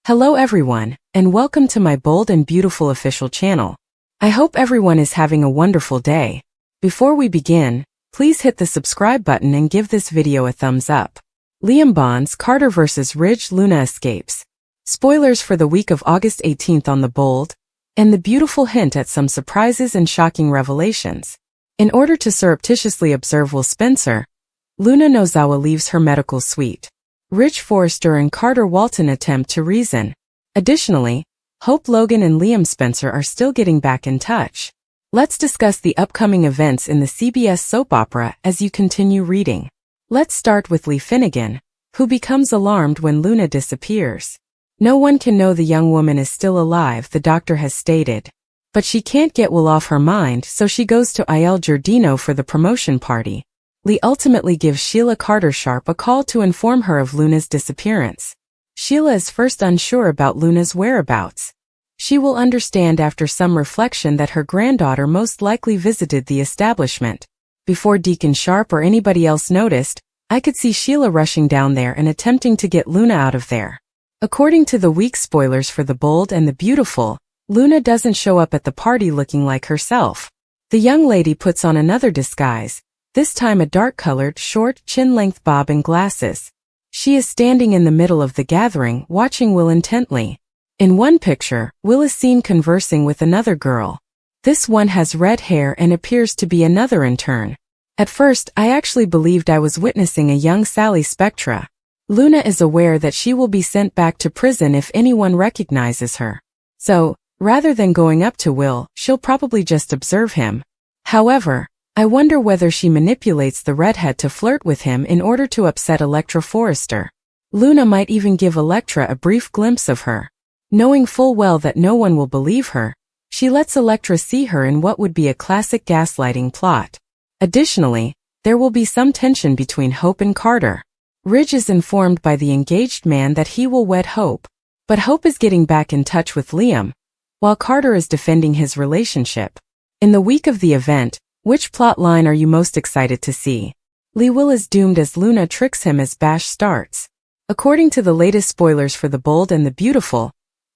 Hello everyone, and welcome to my bold and beautiful official channel. I hope everyone is having a wonderful day. Before we begin, please hit the subscribe button and give this video a thumbs up. Liam Bonds, Carter vs. Ridge, Luna escapes. Spoilers for the week of August 18th on the bold, and the beautiful hint at some surprises and shocking revelations. In order to surreptitiously observe Will Spencer, Luna Nozawa leaves her medical suite. Ridge Forrester and Carter Walton attempt to reason. Additionally, Hope Logan and Liam Spencer are still getting back in touch. Let's discuss the upcoming events in the CBS soap opera as you continue reading. Let's start with Lee Finnegan, who becomes alarmed when Luna disappears. No one can know the young woman is still alive, the doctor has stated. But she can't get Will off her mind, so she goes to Il Giardino for the promotion party. Lee ultimately gives Sheila Carter Sharp a call to inform her of Luna's disappearance. Sheila is first unsure about Luna's whereabouts. She will understand after some reflection that her granddaughter most likely visited the establishment. Before Deacon Sharp or anybody else noticed, I could see Sheila rushing down there and attempting to get Luna out of there. According to the week's spoilers for The Bold and the Beautiful, Luna doesn't show up at the party looking like herself. The young lady puts on another disguise, this time a dark-colored, short, chin-length bob and glasses. She is standing in the middle of the gathering, watching Will intently. In one picture, Will is seen conversing with another girl. This one has red hair and appears to be another intern. At first, I actually believed I was witnessing a young Sally Spectra. Luna is aware that she will be sent back to prison if anyone recognizes her. So, rather than going up to Will, she'll probably just observe him. However, I wonder whether she manipulates the redhead to flirt with him in order to upset Elektra Forrester. Luna might even give Elektra a brief glimpse of her. Knowing full well that no one will believe her, she lets Elektra see her in what would be a classic gaslighting plot. Additionally, there will be some tension between Hope and Carter. Ridge is informed by the engaged man that he will wed Hope, but Hope is getting back in touch with Liam, while Carter is defending his relationship. In the week of the event, which plot line are you most excited to see? Will is doomed as Luna tricks him as Bash starts. According to the latest spoilers for The Bold and the Beautiful,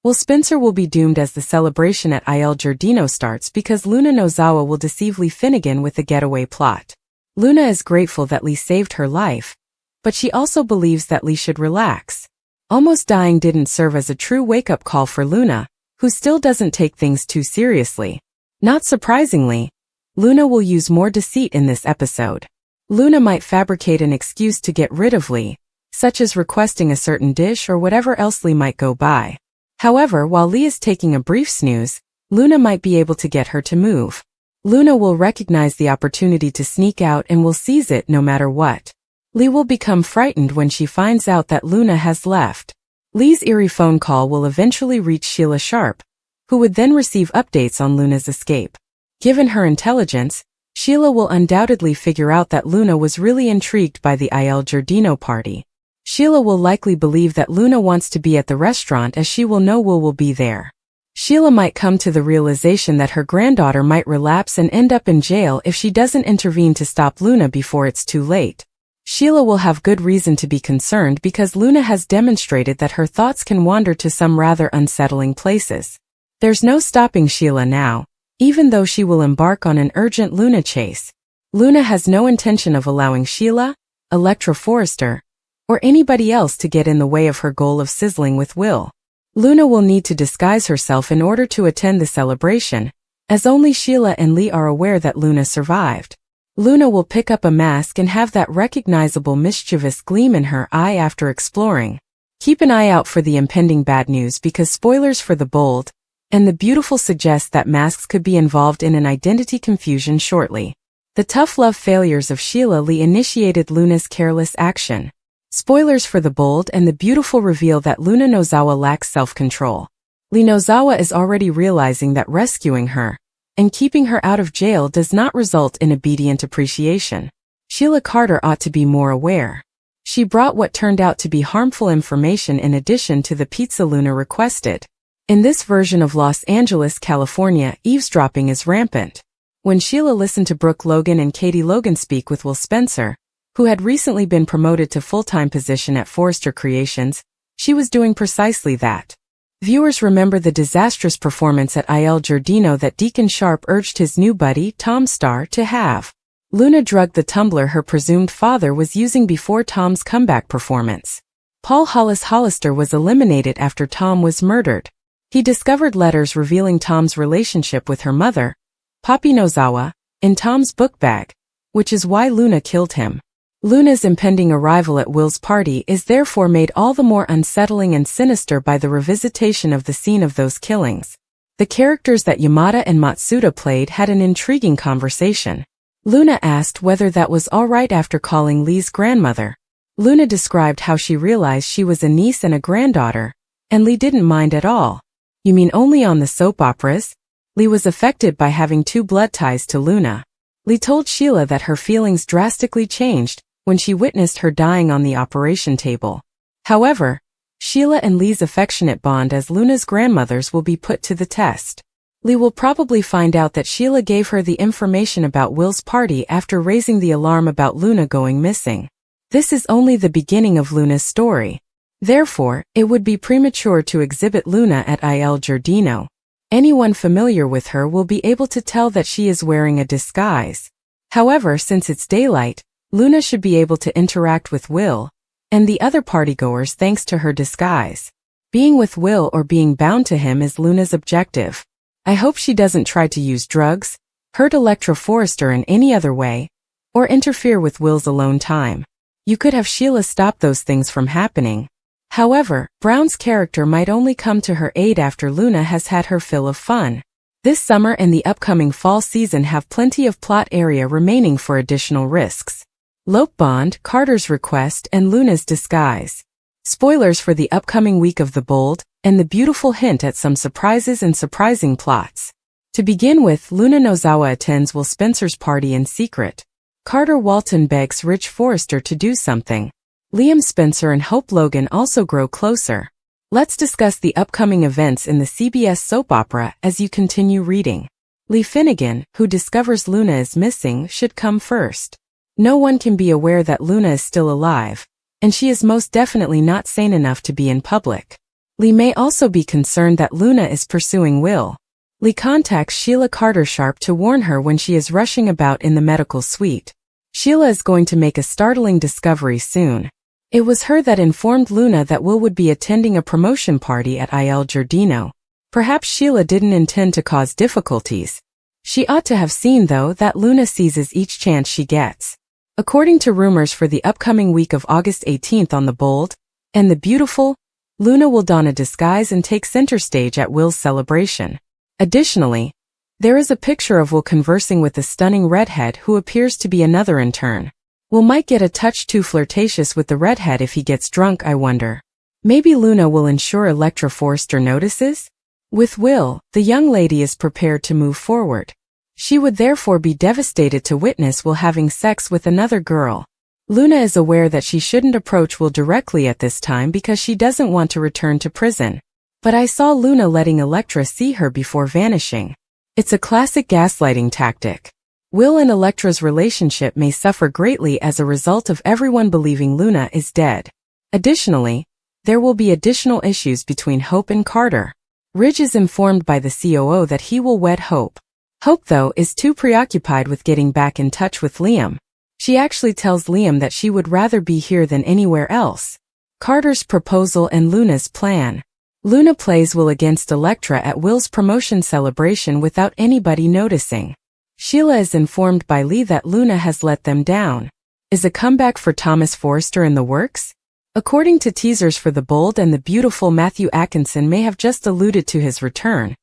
Will Spencer will be doomed as the celebration at Il Giardino starts because Luna Nozawa will deceive Lee Finnegan with the getaway plot. Luna is grateful that Lee saved her life, but she also believes that Lee should relax. Almost dying didn't serve as a true wake-up call for Luna, who still doesn't take things too seriously. Not surprisingly, Luna will use more deceit in this episode. Luna might fabricate an excuse to get rid of Lee, such as requesting a certain dish or whatever else Lee might go by. However, while Lee is taking a brief snooze, Luna might be able to get her to move. Luna will recognize the opportunity to sneak out and will seize it no matter what. Lee will become frightened when she finds out that Luna has left. Lee's eerie phone call will eventually reach Sheila Sharp, who would then receive updates on Luna's escape. Given her intelligence, Sheila will undoubtedly figure out that Luna was really intrigued by the Il Giardino party. Sheila will likely believe that Luna wants to be at the restaurant as she will know Will be there. Sheila might come to the realization that her granddaughter might relapse and end up in jail if she doesn't intervene to stop Luna before it's too late. Sheila will have good reason to be concerned because Luna has demonstrated that her thoughts can wander to some rather unsettling places. There's no stopping Sheila now. Even though she will embark on an urgent Luna chase, Luna has no intention of allowing Sheila, Elektra Forrester, or anybody else to get in the way of her goal of sizzling with Will. Luna will need to disguise herself in order to attend the celebration, as only Sheila and Lee are aware that Luna survived. Luna will pick up a mask and have that recognizable mischievous gleam in her eye after exploring. Keep an eye out for the impending bad news because spoilers for The Bold and the Beautiful suggest that masks could be involved in an identity confusion shortly. The tough love failures of Sheila Lee initiated Luna's careless action. Spoilers for The Bold and the Beautiful reveal that Luna Nozawa lacks self-control. Lee Nozawa is already realizing that rescuing her and keeping her out of jail does not result in obedient appreciation. Sheila Carter ought to be more aware. She brought what turned out to be harmful information in addition to the pizza Luna requested. In this version of Los Angeles, California, eavesdropping is rampant. When Sheila listened to Brooke Logan and Katie Logan speak with Will Spencer, who had recently been promoted to full-time position at Forrester Creations, She was doing precisely that. Viewers remember the disastrous performance at Il Giardino that Deacon Sharp urged his new buddy, Tom Starr, to have. Luna drugged the tumbler her presumed father was using before Tom's comeback performance. Paul Hollis Hollister was eliminated after Tom was murdered. He discovered letters revealing Tom's relationship with her mother, Papi Nozawa, in Tom's book bag, which is why Luna killed him. Luna's impending arrival at Will's party is therefore made all the more unsettling and sinister by the revisitation of the scene of those killings. The characters that Yamada and Matsuda played had an intriguing conversation. Luna asked whether that was all right after calling Lee's grandmother. Luna described how she realized she was a niece and a granddaughter, and Lee didn't mind at all. You mean only on the soap operas? Lee was affected by having two blood ties to Luna. Lee told Sheila that her feelings drastically changed when she witnessed her dying on the operation table. However, Sheila and Lee's affectionate bond as Luna's grandmothers will be put to the test. Lee will probably find out that Sheila gave her the information about Will's party after raising the alarm about Luna going missing. This is only the beginning of Luna's story. Therefore, it would be premature to exhibit Luna at Il Giardino. Anyone familiar with her will be able to tell that she is wearing a disguise. However, since it's daylight, Luna should be able to interact with Will and the other partygoers thanks to her disguise. Being with Will or being bound to him is Luna's objective. I hope she doesn't try to use drugs, hurt Electra Forrester in any other way, or interfere with Will's alone time. You could have Sheila stop those things from happening. However, Brown's character might only come to her aid after Luna has had her fill of fun. This summer and the upcoming fall season have plenty of plot area remaining for additional risks. Lope Bond, Carter's request, and Luna's disguise. Spoilers for the upcoming week of The Bold, and the beautiful hint at some surprises and surprising plots. To begin with, Luna Nozawa attends Will Spencer's party in secret. Carter Walton begs Rich Forrester to do something. Liam Spencer and Hope Logan also grow closer. Let's discuss the upcoming events in the CBS soap opera as you continue reading. Lee Finnegan, who discovers Luna is missing, should come first. No one can be aware that Luna is still alive, and she is most definitely not sane enough to be in public. Lee may also be concerned that Luna is pursuing Will. Lee contacts Sheila Carter Sharp to warn her when she is rushing about in the medical suite. Sheila is going to make a startling discovery soon. It was her that informed Luna that Will would be attending a promotion party at Il Giardino. Perhaps Sheila didn't intend to cause difficulties. She ought to have seen, though, that Luna seizes each chance she gets. According to rumors for the upcoming week of August 18th on The Bold and the Beautiful, Luna will don a disguise and take center stage at Will's celebration. Additionally, there is a picture of Will conversing with a stunning redhead who appears to be another intern. Will might get a touch too flirtatious with the redhead if he gets drunk, I wonder. Maybe Luna will ensure Electra Forrester notices? With Will, the young lady is prepared to move forward. She would therefore be devastated to witness Will having sex with another girl. Luna is aware that she shouldn't approach Will directly at this time because she doesn't want to return to prison. But I saw Luna letting Electra see her before vanishing. It's a classic gaslighting tactic. Will and Electra's relationship may suffer greatly as a result of everyone believing Luna is dead. Additionally, there will be additional issues between Hope and Carter. Ridge is informed by the COO that he will wed Hope. Hope, though, is too preoccupied with getting back in touch with Liam. She actually tells Liam that she would rather be here than anywhere else. Carter's proposal and Luna's plan. Luna plays Will against Electra at Will's promotion celebration without anybody noticing. Sheila is informed by Lee that Luna has let them down. Is a comeback for Thomas Forrester in the works? According to teasers for The Bold and the Beautiful, Matthew Atkinson may have just alluded to his return.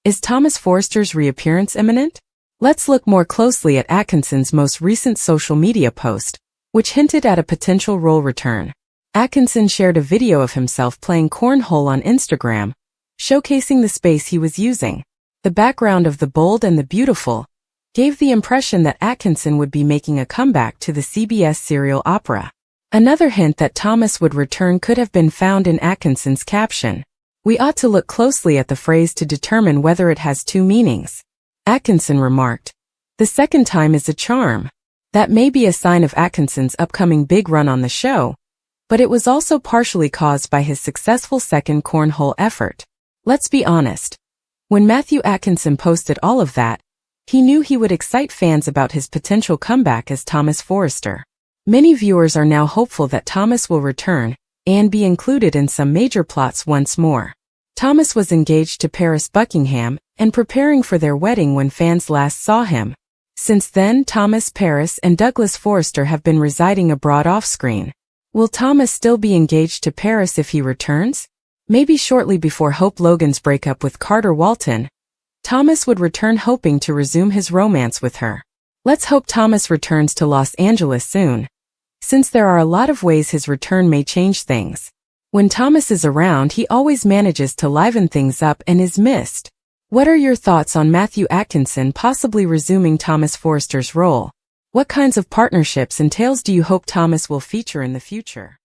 Is Thomas Forrester's reappearance imminent? Let's look more closely at Atkinson's most recent social media post, which hinted at a potential role return. Atkinson shared a video of himself playing cornhole on Instagram, showcasing the space he was using. The background of The Bold and the Beautiful gave the impression that Atkinson would be making a comeback to the CBS serial opera. Another hint that Thomas would return could have been found in Atkinson's caption. We ought to look closely at the phrase to determine whether it has two meanings. Atkinson remarked, "The second time is a charm." That may be a sign of Atkinson's upcoming big run on the show, But it was also partially caused by his successful second cornhole effort. Let's be honest. When Matthew Atkinson posted all of that, he knew he would excite fans about his potential comeback as Thomas Forrester. Many viewers are now hopeful that Thomas will return and be included in some major plots once more. Thomas was engaged to Paris Buckingham and preparing for their wedding when fans last saw him. Since then, Thomas, Paris, and Douglas Forrester have been residing abroad off-screen. Will Thomas still be engaged to Paris if he returns? Maybe shortly before Hope Logan's breakup with Carter Walton, Thomas would return hoping to resume his romance with her. Let's hope Thomas returns to Los Angeles soon, since there are a lot of ways his return may change things. When Thomas is around, he always manages to liven things up and is missed. What are your thoughts on Matthew Atkinson possibly resuming Thomas Forrester's role? What kinds of partnerships and tales do you hope Thomas will feature in the future?